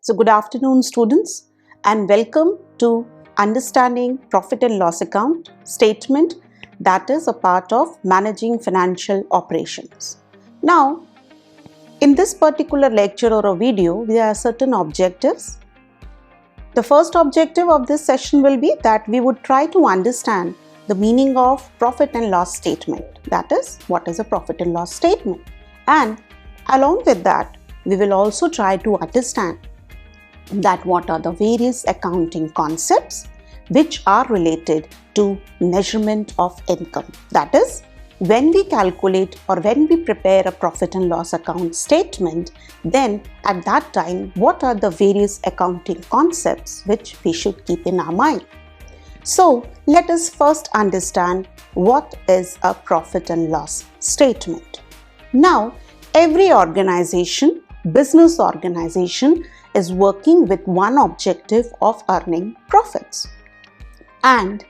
So good afternoon students and welcome to Understanding Profit and Loss Account Statement, that is a part of Managing Financial Operations. Now in this particular lecture or a video, there are certain objectives. The first objective of this session will be that we would try to understand the meaning of profit and loss statement. That is, what is a profit and loss statement? And along with that, we will also try to understand that what are the various accounting concepts which are related to measurement of income. That is, when we calculate or when we prepare a profit and loss account statement, then at that time, what are the various accounting concepts which we should keep in our mind? So let us first understand what is a profit and loss statement. Now, every organization, business organization, is working with one objective of earning profits. And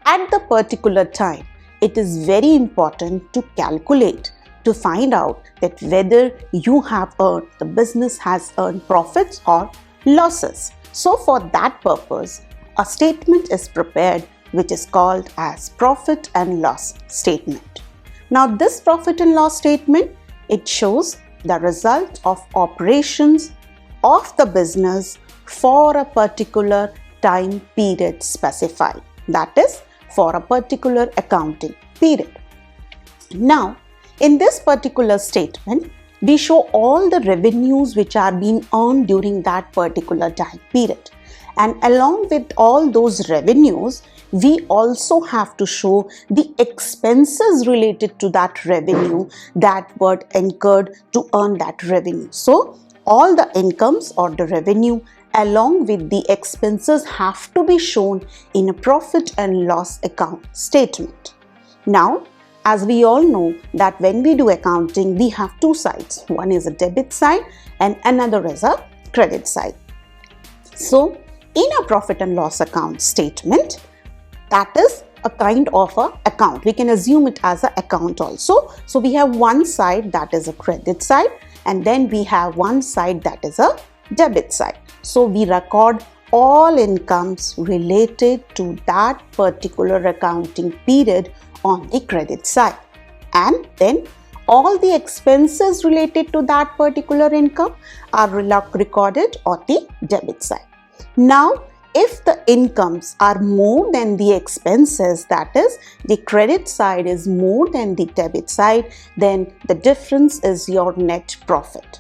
at the particular time, it is very important to calculate to find out that whether you have earned, the business has earned profits or losses. So for that purpose, a statement is prepared which is called as profit and loss statement. Now this profit and loss statement, it shows the result of operations of the business for a particular time period specified. That is, for a particular accounting period. Now, in this particular statement, we show all the revenues which are being earned during that particular time period. And along with all those revenues, we also have to show the expenses related to that revenue that were incurred to earn that revenue. So, all the incomes or the revenue along with the expenses have to be shown in a profit and loss account statement. Now, as we all know that when we do accounting, we have two sides. One is a debit side and another is a credit side. So, in a profit and loss account statement, that is a kind of a account. We can assume it as an account also. So, we have one side that is a credit side and then we have one side that is a debit side. So, we record all incomes related to that particular accounting period on the credit side, and then all the expenses related to that particular income are recorded on the debit side. Now, if the incomes are more than the expenses, that is, the credit side is more than the debit side, then the difference is your net profit.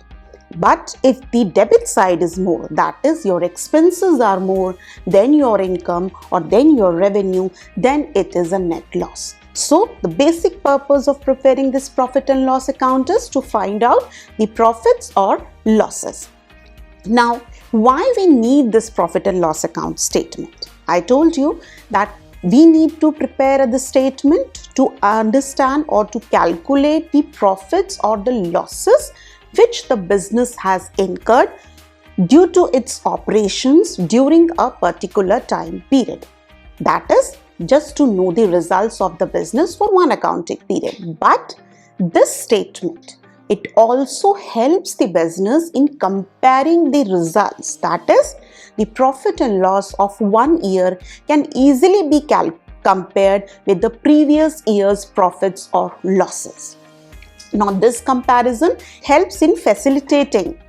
But if the debit side is more, that is, your expenses are more than your income or than your revenue, then it is a net loss. So, the basic purpose of preparing this profit and loss account is to find out the profits or losses. Now, why we need this profit and loss account statement? I told you that we need to prepare the statement to understand or to calculate the profits or the losses which the business has incurred due to its operations during a particular time period. That is, just to know the results of the business for one accounting period. But this statement, it also helps the business in comparing the results. That is, the profit and loss of 1 year can easily be compared with the previous year's profits or losses. Now, this comparison helps in facilitating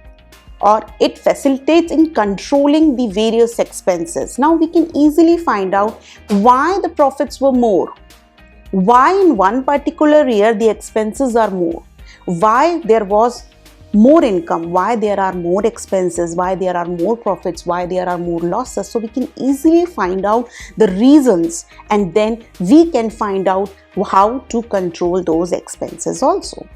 or it facilitates in controlling the various expenses. Now, we can easily find out why the profits were more, why in one particular year the expenses are more, why there was more income, why there are more expenses, why there are more profits, why there are more losses. So we can easily find out the reasons and then we can find out how to control those expenses also.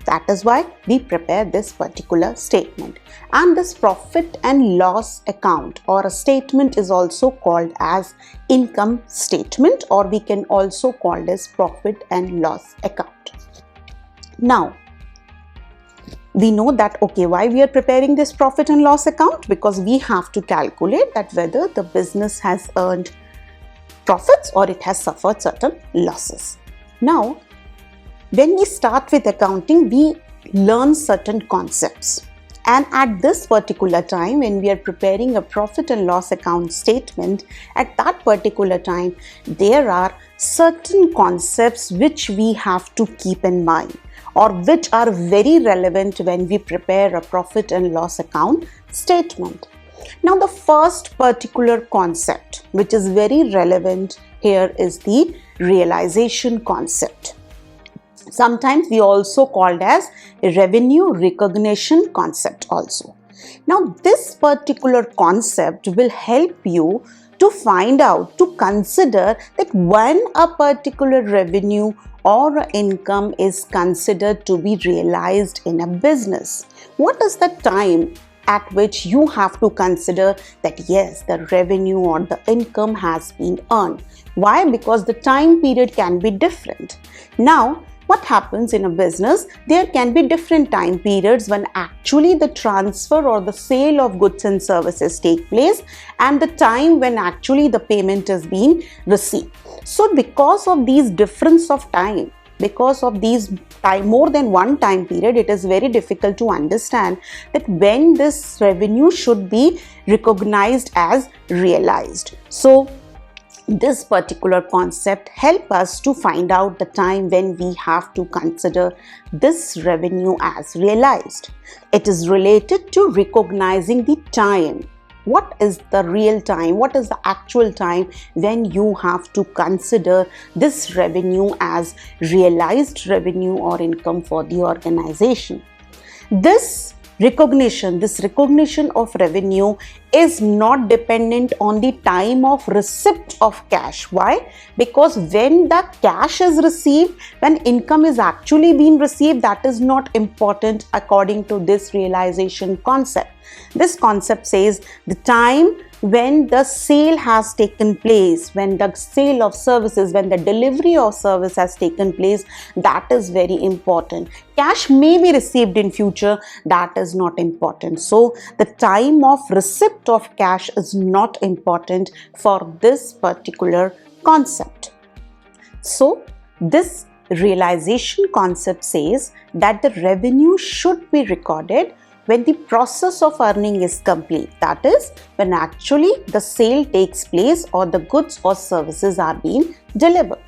That is why we prepare this particular statement. And this profit and loss account or a statement is also called as income statement, or we can also call this profit and loss account. Now, we know that, okay, why we are preparing this profit and loss account? Because we have to calculate that whether the business has earned profits or it has suffered certain losses. Now, when we start with accounting, we learn certain concepts And at this particular time, when we are preparing a profit and loss account statement, at that particular time, there are certain concepts which we have to keep in mind, or which are very relevant when we prepare a profit and loss account statement. Now, the first particular concept which is very relevant here is the realization concept. Sometimes we also called as revenue recognition concept also. Now, this particular concept will help you to find out, to consider that when a particular revenue or income is considered to be realized in a business, what is the time at which you have to consider that yes, the revenue or the income has been earned. Why? Because the time period can be different. Now, what happens in a business? There can be different time periods when actually the transfer or the sale of goods and services take place, and the time when actually the payment is being received. So because of these difference of time, because of these more than one time period, it is very difficult to understand that when this revenue should be recognized as realized. So this particular concept help us to find out the time when we have to consider this revenue as realized. It is related to recognizing the time. What is the real time? What is the actual time when you have to consider this revenue as realized revenue or income for the organization? This recognition of revenue is not dependent on the time of receipt of cash. Why? Because when the cash is received, when income is actually being received, that is not important according to this realization concept. This concept says the time when the sale has taken place, when the sale of services, when the delivery of service has taken place, that is very important. Cash may be received in future, that is not important. So the time of receipt of cash is not important for this particular concept. So this realization concept says that the revenue should be recorded when the process of earning is complete, that is, when actually the sale takes place or the goods or services are being delivered.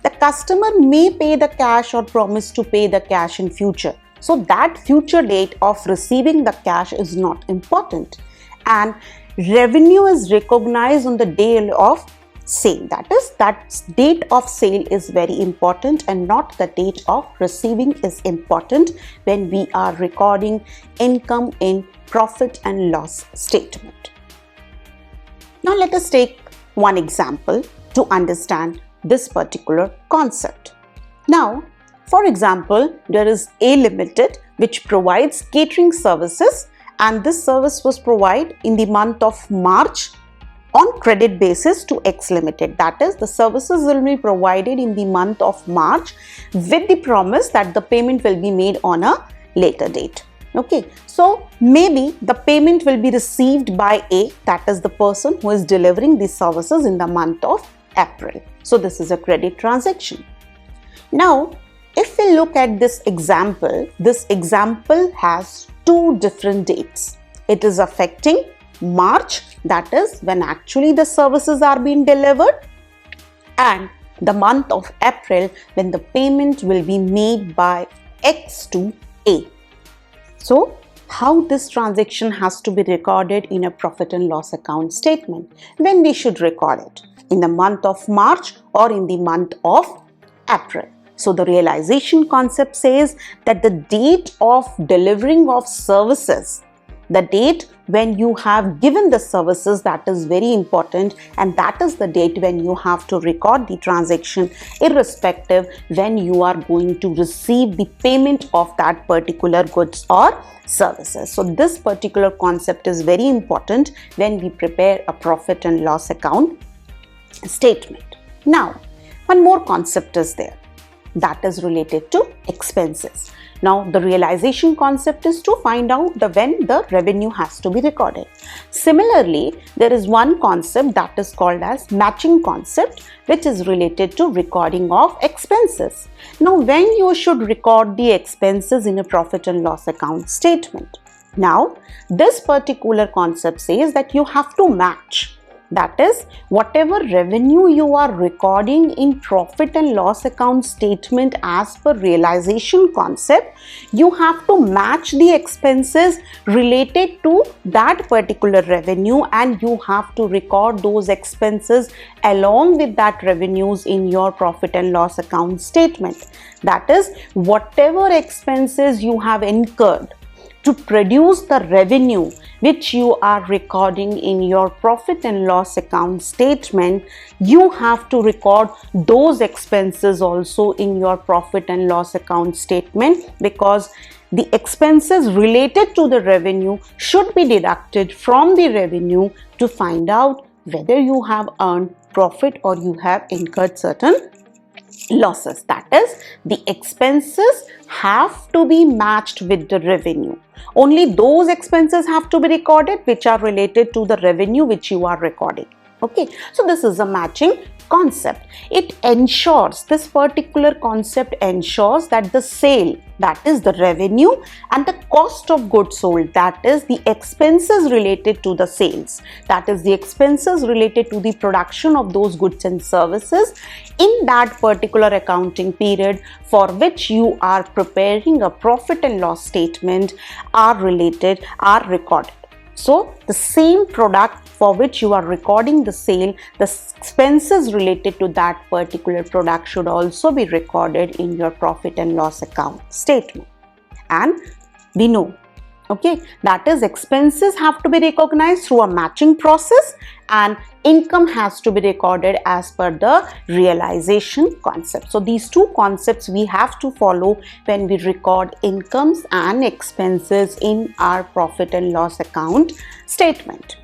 The customer may pay the cash or promise to pay the cash in future. So that future date of receiving the cash is not important. And revenue is recognized on the day of sale. That is, that date of sale is very important and not the date of receiving is important when we are recording income in profit and loss statement. Now let us take one example to understand this particular concept. Now, for example, there is A Limited which provides catering services, and this service was provided in the month of March on credit basis to X Limited. That is, the services will be provided in the month of March with the promise that the payment will be made on a later date. Okay, so maybe the payment will be received by A, that is the person who is delivering these services, in the month of April. So this is a credit transaction. Now, if we look at this example has two different dates. It is affecting March, that is when actually the services are being delivered, and the month of April when the payment will be made by X to A. So how this transaction has to be recorded in a profit and loss account statement? When we should record it? In the month of March or in the month of April? So the realization concept says that the date of delivering of services, the date when you have given the services, that is very important, and that is the date when you have to record the transaction, irrespective when you are going to receive the payment of that particular goods or services. So this particular concept is very important when we prepare a profit and loss account statement. Now, one more concept is there, that is related to expenses. Now, the realization concept is to find out when the revenue has to be recorded. Similarly, there is one concept that is called as matching concept, which is related to recording of expenses. Now, when you should record the expenses in a profit and loss account statement? Now, this particular concept says that you have to match. That is, whatever revenue you are recording in profit and loss account statement as per realization concept, you have to match the expenses related to that particular revenue, and you have to record those expenses along with that revenues in your profit and loss account statement. That is, whatever expenses you have incurred to produce the revenue which you are recording in your profit and loss account statement, you have to record those expenses also in your profit and loss account statement, because the expenses related to the revenue should be deducted from the revenue to find out whether you have earned profit or you have incurred certain losses. That is, the expenses have to be matched with the revenue. Only those expenses have to be recorded which are related to the revenue which you are recording. Okay, so this is a matching concept. It ensures, this particular concept ensures that the sale, that is the revenue, and the cost of goods sold, that is the expenses related to the sales, that is the expenses related to the production of those goods and services in that particular accounting period for which you are preparing a profit and loss statement are recorded. So the same product for which you are recording the sale, the expenses related to that particular product should also be recorded in your profit and loss account statement. And we know, okay, that is, expenses have to be recognized through a matching process and income has to be recorded as per the realization concept. So these two concepts we have to follow when we record incomes and expenses in our profit and loss account statement.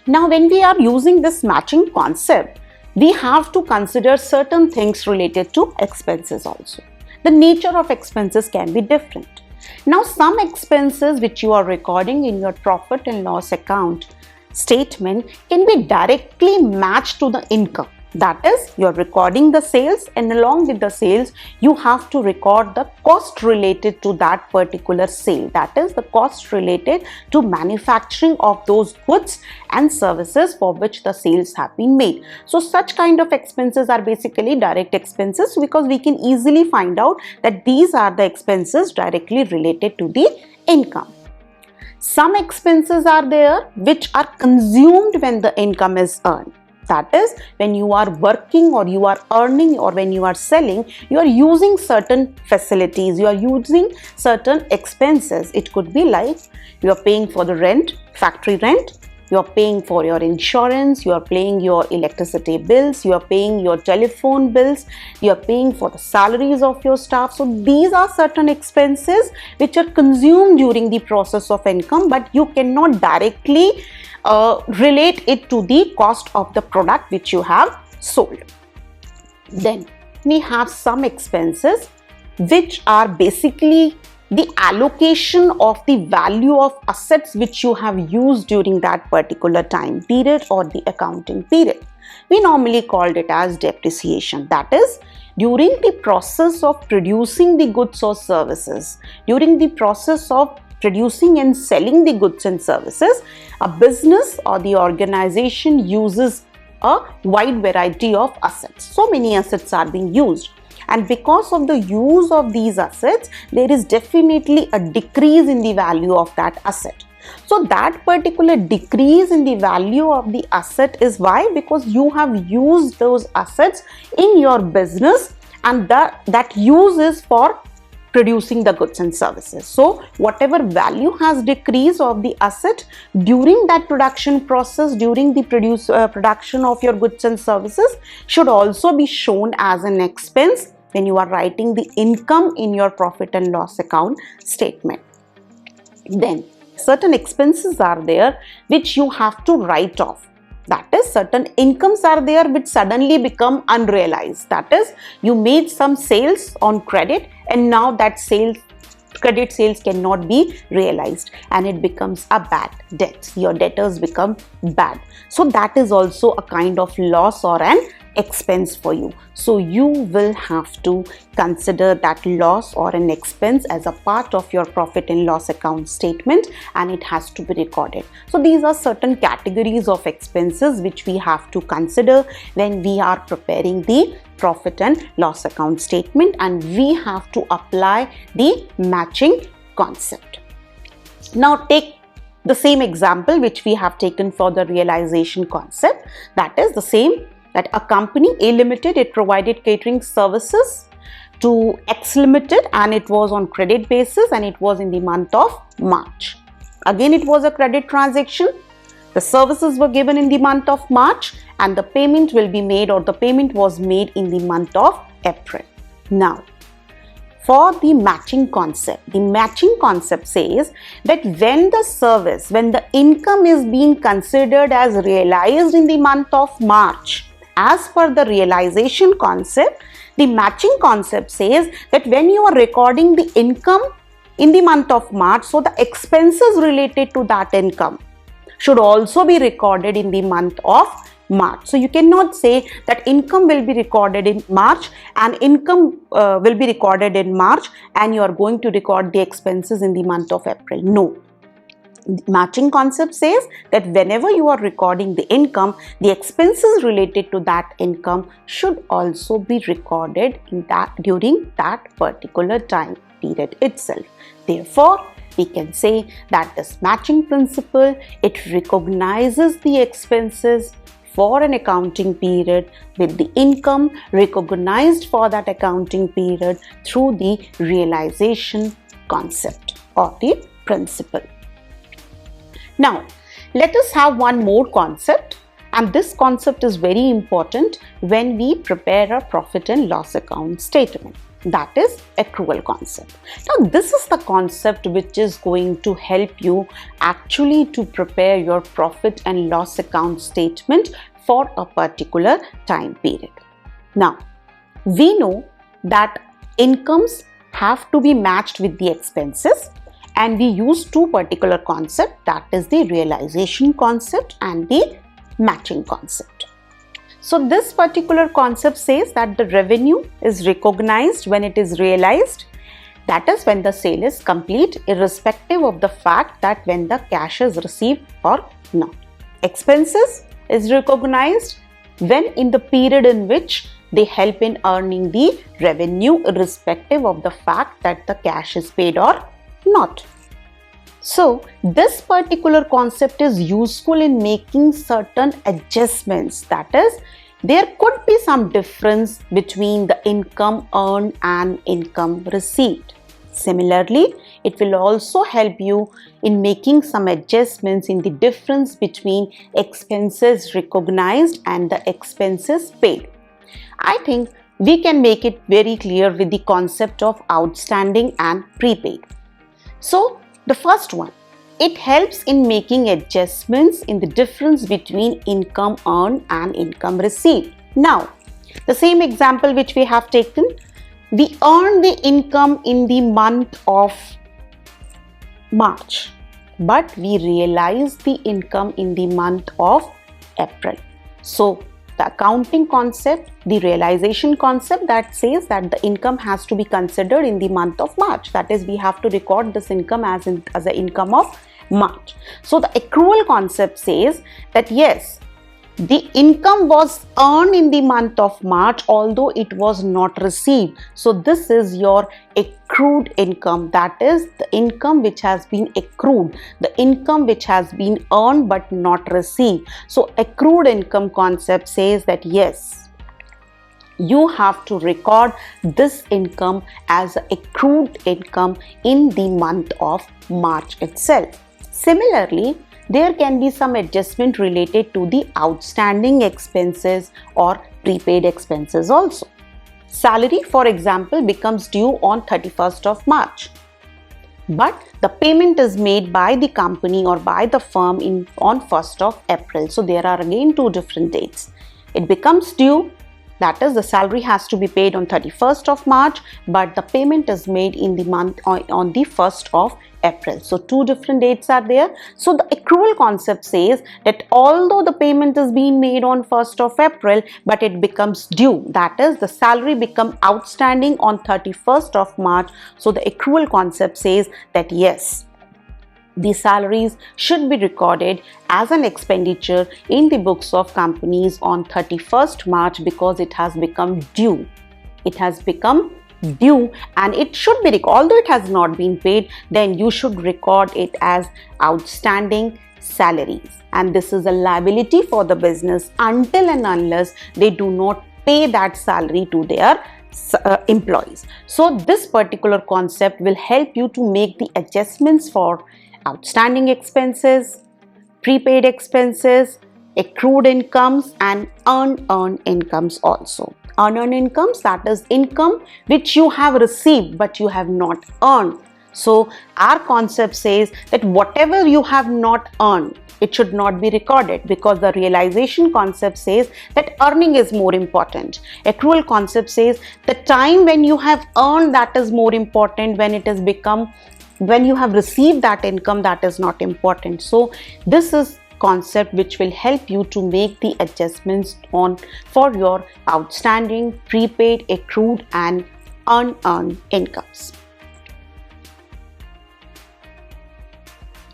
Now, when we are using this matching concept, we have to consider certain things related to expenses also. The nature of expenses can be different. Now, some expenses which you are recording in your profit and loss account statement can be directly matched to the income. That is, you're recording the sales, and along with the sales, you have to record the cost related to that particular sale. That is, the cost related to manufacturing of those goods and services for which the sales have been made. So such kind of expenses are basically direct expenses, because we can easily find out that these are the expenses directly related to the income. Some expenses are there which are consumed when the income is earned. That is, when you are working or you are earning or when you are selling, you are using certain facilities, you are using certain expenses. It could be like you are paying for the rent, factory rent, you are paying for your insurance, you are paying your electricity bills, you are paying your telephone bills, you are paying for the salaries of your staff. So these are certain expenses which are consumed during the process of income, but you cannot directly relate it to the cost of the product which you have sold. Then we have some expenses which are basically the allocation of the value of assets which you have used during that particular time period or the accounting period. We normally called it as depreciation. That is, during the process of producing the goods or services, during the process of producing and selling the goods and services, a business or the organization uses a wide variety of assets. So many assets are being used, and because of the use of these assets, there is definitely a decrease in the value of that asset. So that particular decrease in the value of the asset is why? Because you have used those assets in your business, and that use is for producing the goods and services. So whatever value has decreased of the asset during that production process, during the production of your goods and services, should also be shown as an expense when you are writing the income in your profit and loss account statement. Then certain expenses are there which you have to write off. That is, certain incomes are there which suddenly become unrealized. That is, you made some sales on credit and now that credit sales cannot be realized and it becomes a bad debt. Your debtors become bad. So that is also a kind of loss or an expense for you. So you will have to consider that loss or an expense as a part of your profit and loss account statement, and it has to be recorded. So these are certain categories of expenses which we have to consider when we are preparing the profit and loss account statement, and we have to apply the matching concept. Now take the same example which we have taken for the realization concept. That is the same, that a company A Limited, it provided catering services to X Limited and it was on credit basis and it was in the month of March. Again, it was a credit transaction. The services were given in the month of March and the payment will be made, or the payment was made in the month of April. Now, for the matching concept says that when the income is being considered as realized in the month of March, as per the realization concept, the matching concept says that when you are recording the income in the month of March, so the expenses related to that income should also be recorded in the month of March. So you cannot say that income will be recorded in March and income will be recorded in March and you are going to record the expenses in the month of April. No. Matching concept says that whenever you are recording the income, the expenses related to that income should also be recorded in during that particular time period itself. Therefore, we can say that this matching principle, it recognizes the expenses for an accounting period with the income recognized for that accounting period through the realization concept or the principle. Now, let us have one more concept, and this concept is very important when we prepare a profit and loss account statement. That is accrual concept. Now, this is the concept which is going to help you actually to prepare your profit and loss account statement for a particular time period. Now, we know that incomes have to be matched with the expenses, and we use two particular concepts, that is the realization concept and the matching concept. So this particular concept says that the revenue is recognized when it is realized, that is when the sale is complete, irrespective of the fact that when the cash is received or not. Expenses is recognized when in the period in which they help in earning the revenue, irrespective of the fact that the cash is paid or not. So this particular concept is useful in making certain adjustments, that is, there could be some difference between the income earned and income received. Similarly, it will also help you in making some adjustments in the difference between expenses recognized and the expenses paid. I think we can make it very clear with the concept of outstanding and prepaid. So, the first one, it helps in making adjustments in the difference between income earned and income received. Now, the same example which we have taken, we earned the income in the month of March, but we realized the income in the month of April. So, the accounting concept, the realization concept, that says that the income has to be considered in the month of March. That is, we have to record this income as an income of March. So the accrual concept says that yes, the income was earned in the month of March, although it was not received. So this is your accrued income, that is the income which has been accrued, the income which has been earned but not received. So accrued income concept says that yes, you have to record this income as accrued income in the month of March itself. Similarly, there can be some adjustment related to the outstanding expenses or prepaid expenses also. Salary, for example, becomes due on 31st of March, but the payment is made by the company or by the firm on 1st of April. So there are again two different dates. It becomes due That is, the salary has to be paid on 31st of March, but the payment is made in the month on the 1st of April. So two different dates are there. So the accrual concept says that although the payment is being made on 1st of April, but it becomes due. That is, the salary become outstanding on 31st of March. So the accrual concept says that yes, the salaries should be recorded as an expenditure in the books of companies on 31st March because it has become due. It has become due and it should be, although it has not been paid, then you should record it as outstanding salaries. And this is a liability for the business until and unless they do not pay that salary to their employees. So this particular concept will help you to make the adjustments for outstanding expenses, prepaid expenses, accrued incomes and unearned incomes also. Unearned incomes, that is income which you have received but you have not earned. So our concept says that whatever you have not earned, it should not be recorded because the realization concept says that earning is more important. Accrual concept says the time when you have earned, that is more important. When you have received that income, that is not important. So this is concept which will help you to make the adjustments for your outstanding, prepaid, accrued and unearned incomes.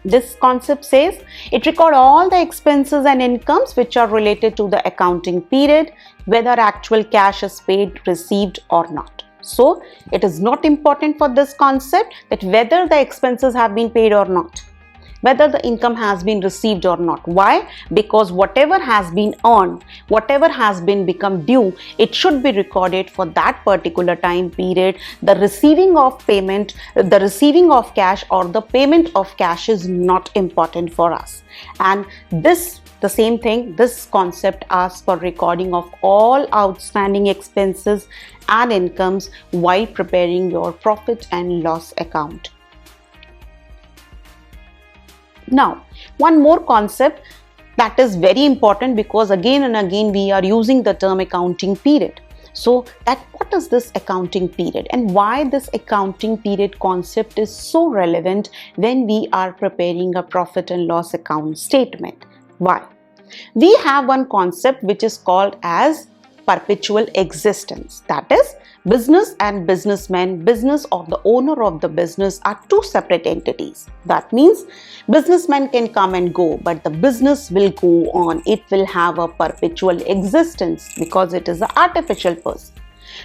This concept says it records all the expenses and incomes which are related to the accounting period, whether actual cash is paid, received or not. So it is not important for this concept that whether the expenses have been paid or not, whether the income has been received or not. Why? Because whatever has been earned, whatever has been become due, it should be recorded for that particular time period. The receiving of payment, the receiving of cash or the payment of cash is not important for us. And the same thing, this concept asks for recording of all outstanding expenses and incomes while preparing your profit and loss account. Now, one more concept that is very important because again and again we are using the term accounting period. So what is this accounting period and why this accounting period concept is so relevant when we are preparing a profit and loss account statement? Why? We have one concept which is called as perpetual existence. That is, business and businessman, business or the owner of the business are two separate entities. That means businessman can come and go, but the business will go on. It will have a perpetual existence because it is an artificial person.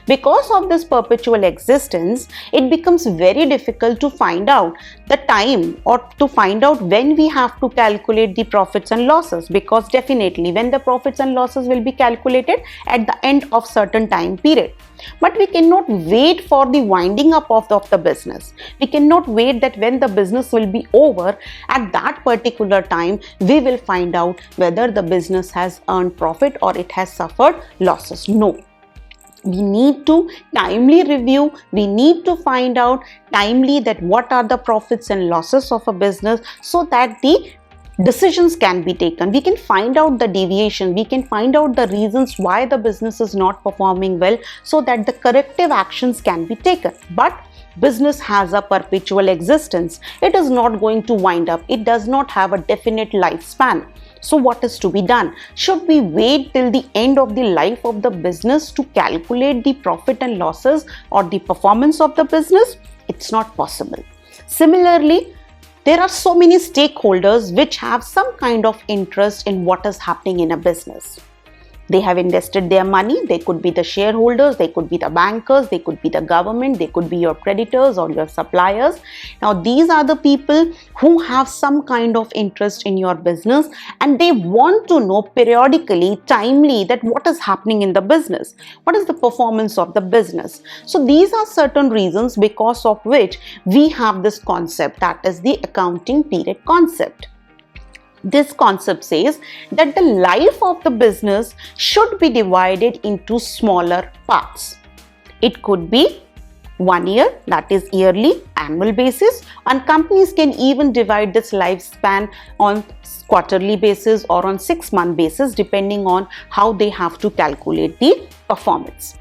Because of this perpetual existence, it becomes very difficult to find out the time or to find out when we have to calculate the profits and losses, because definitely when the profits and losses will be calculated at the end of certain time period. But we cannot wait for the winding up of the business. We cannot wait that when the business will be over, at that particular time we will find out whether the business has earned profit or it has suffered losses. No. We need to timely review, we need to find out timely that what are the profits and losses of a business so that the decisions can be taken. We can find out the deviation, we can find out the reasons why the business is not performing well so that the corrective actions can be taken. But business has a perpetual existence. It is not going to wind up. It does not have a definite lifespan. So what is to be done? Should we wait till the end of the life of the business to calculate the profit and losses or the performance of the business? It's not possible. Similarly, there are so many stakeholders which have some kind of interest in what is happening in a business. They have invested their money. They could be the shareholders, they could be the bankers, they could be the government, they could be your creditors or your suppliers. Now, these are the people who have some kind of interest in your business and they want to know periodically, timely, that what is happening in the business, what is the performance of the business. So these are certain reasons because of which we have this concept, that is the accounting period concept. This concept says that the life of the business should be divided into smaller parts. It could be 1 year, that is yearly, annual basis, and companies can even divide this lifespan on quarterly basis or on 6-month basis, depending on how they have to calculate the performance.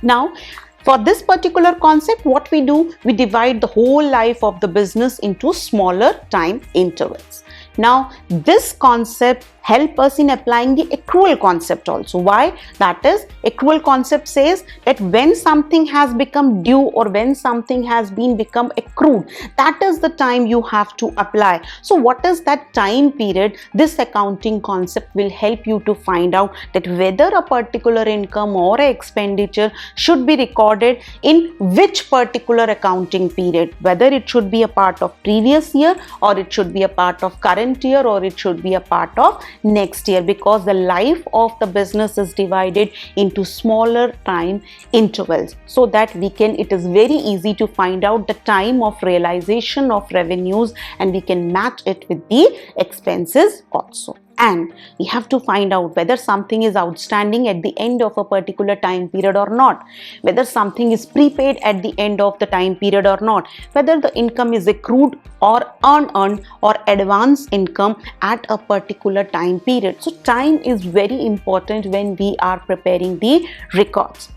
Now, for this particular concept, what we do, we divide the whole life of the business into smaller time intervals. Now, this concept help us in applying the accrual concept also. Why? That is, accrual concept says that when something has become due or when something has become accrued, that is the time you have to apply. So what is that time period? This accounting concept will help you to find out that whether a particular income or expenditure should be recorded in which particular accounting period, whether it should be a part of previous year or it should be a part of current year or it should be a part of next year, because the life of the business is divided into smaller time intervals, so that it is very easy to find out the time of realization of revenues and we can match it with the expenses also. And we have to find out whether something is outstanding at the end of a particular time period or not, whether something is prepaid at the end of the time period or not, whether the income is accrued or unearned or advance income at a particular time period. So time is very important when we are preparing the records.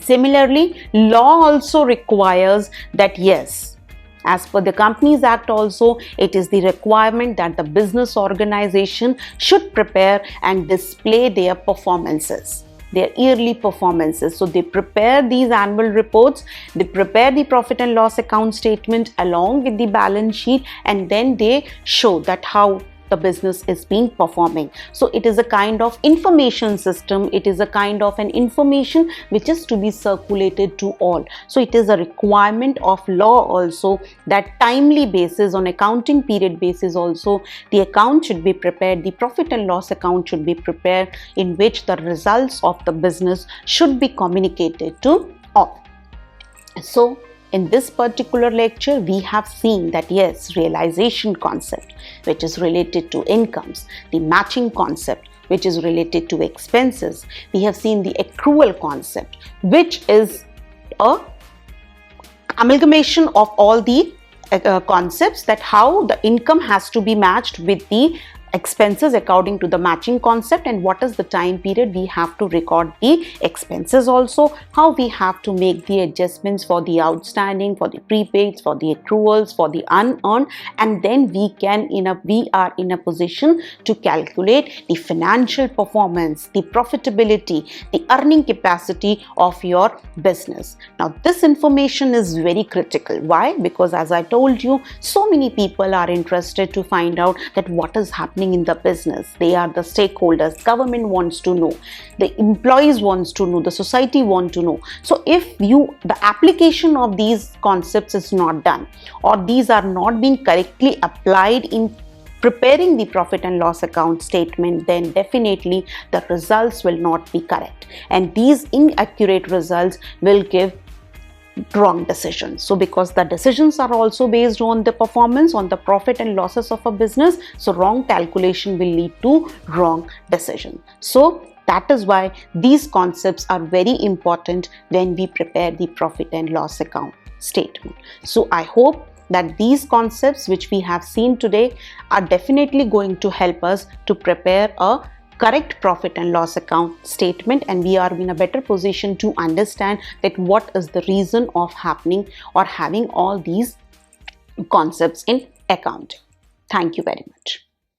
Similarly, law also requires that, yes, as per the Companies Act also, it is the requirement that the business organization should prepare and display their performances, their yearly performances. So they prepare these annual reports, they prepare the profit and loss account statement along with the balance sheet, and then they show that how the business is being performing. So it is a kind of information system, it is a kind of an information which is to be circulated to all. So it is a requirement of law also that timely basis, on accounting period basis also, the account should be prepared, the profit and loss account should be prepared, in which the results of the business should be communicated to all. So in this particular lecture, we have seen that, yes, realization concept, which is related to incomes, the matching concept, which is related to expenses. We have seen the accrual concept, which is a amalgamation of all the concepts, that how the income has to be matched with the expenses according to the matching concept, and what is the time period we have to record the expenses also, how we have to make the adjustments for the outstanding, for the prepaids, for the accruals, for the unearned, and then we are in a position to calculate the financial performance, the profitability, the earning capacity of your business. Now this information is very critical. Why? Because as I told you, so many people are interested to find out that what is happening in the business. They are the stakeholders. Government wants to know, the employees wants to know, the society wants to know. So if the application of these concepts is not done, or these are not being correctly applied in preparing the profit and loss account statement, then definitely the results will not be correct, and these inaccurate results will give wrong decisions. So because the decisions are also based on the performance, on the profit and losses of a business, so wrong calculation will lead to wrong decision. So that is why these concepts are very important when we prepare the profit and loss account statement. So I hope that these concepts which we have seen today are definitely going to help us to prepare a correct profit and loss account statement, and we are in a better position to understand that what is the reason of happening or having all these concepts in accounting. Thank you very much.